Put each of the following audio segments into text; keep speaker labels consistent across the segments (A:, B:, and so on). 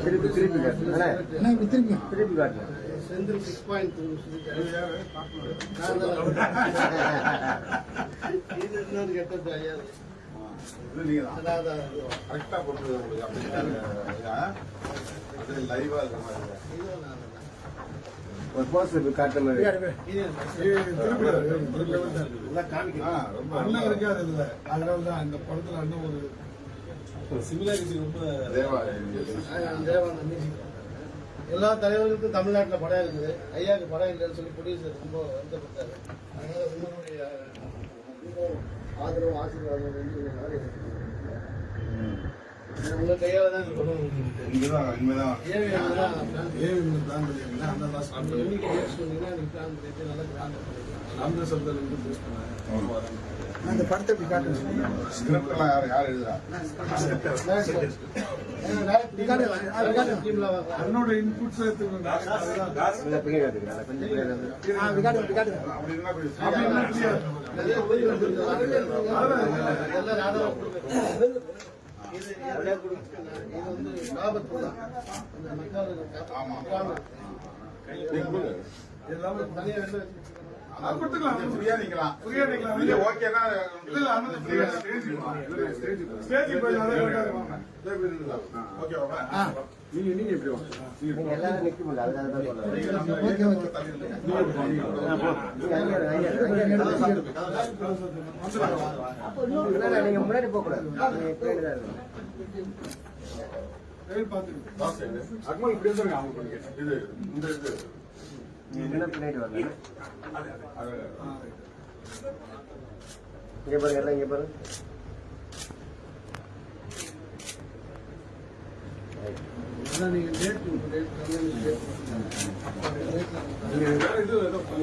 A: திருப்பி காட்டுறேன்.
B: செந்தில் 6.2 இது இன்னொரு கெட்டது ஐயா.
C: கரெக்டா போட்டு லைவா இருக்க மாதிரி
A: ஒரு போஸ்டர் காட்டுற மாதிரி
C: ரொம்ப நல்லா இருக்காது. இதுல அதனாலதான் இந்த படத்துல இன்னும் ஒரு சிமிலாரிட்டி ரொம்ப
B: தேவானந்தி. எல்லா தலைவர்களுக்கும் தமிழ்நாட்டில் படம் இருக்குது, ஐயாவுக்கு படம் இல்லைன்னு சொல்லி ப்ரொடியூசர் ரொம்ப வருத்தப்பட்டாரு. அதனால உங்களுடைய ஆதரவு ஆசீர்வாதம் வந்து உங்க கையால தான்
A: அந்த படத்தை எப்படி காட்டுங்க.
C: யார் எழுதுறா என்னோட இன்புட்ஸ்
B: இது வந்து லாபத்து தான்.
C: ஃப்ரீயா நிக்கலாம். ஓகேனா நீங்க எப்படி வாங்க
A: எல்லாரும் நிக்க முடியல. அதுக்காக நீங்க முன்னாடி போக கூடாது. என்ன பின்னாடி வரல. இங்க பாருங்க, எல்லாம் இங்க பாருங்க.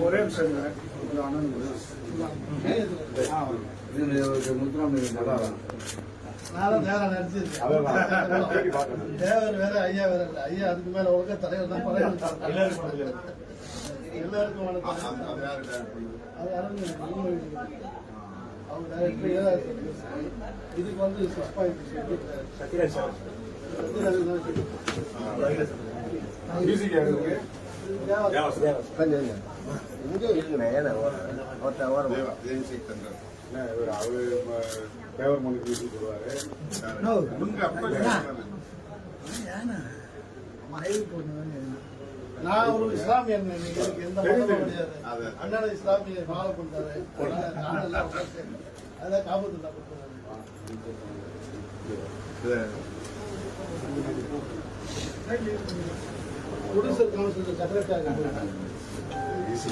C: ஒரே
B: தேவர் வேற ஐயா வேற இல்ல. ஐயா அதுக்கு மேல உலக தலைவர் தான். எல்லாருக்கும் இதுக்கு வந்து 6.5 நான் ஒரு இஸ்லாமியன். எந்த மதமும் கிடையாது. அண்ணன் இஸ்லாமிய ஃபாலோ பண்றாரு. அதான் காபத்து தான். Producer council secretary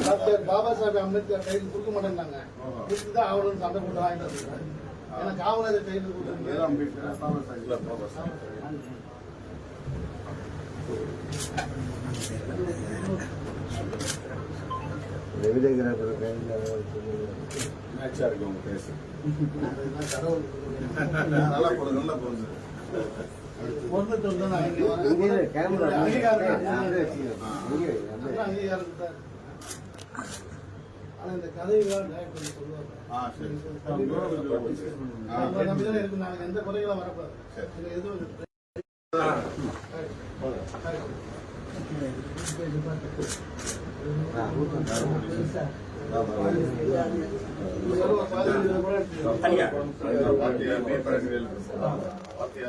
B: doctor Baba Saheb Ambedkar கைது கொடுக்க மாட்டேன்னாங்க. இதுதான் அவரும் சண்டை போட்டு வாங்கிட்டு வந்தாங்க. ஏன்னா காமராஜர் கைது
C: மேட்சா இருக்கு உங்க பேச. நல்லா போகுது, நல்லா போகுது.
A: கேமரா
B: ஆனா இந்த கதையெல்லாம் டைரக்டர் சொல்லுவாங்க. நம்பிதான் இருக்கு. நாளைக்கு எந்த குறைகளும் வரக்கூடாது. எதுவும்
C: பாத்தியா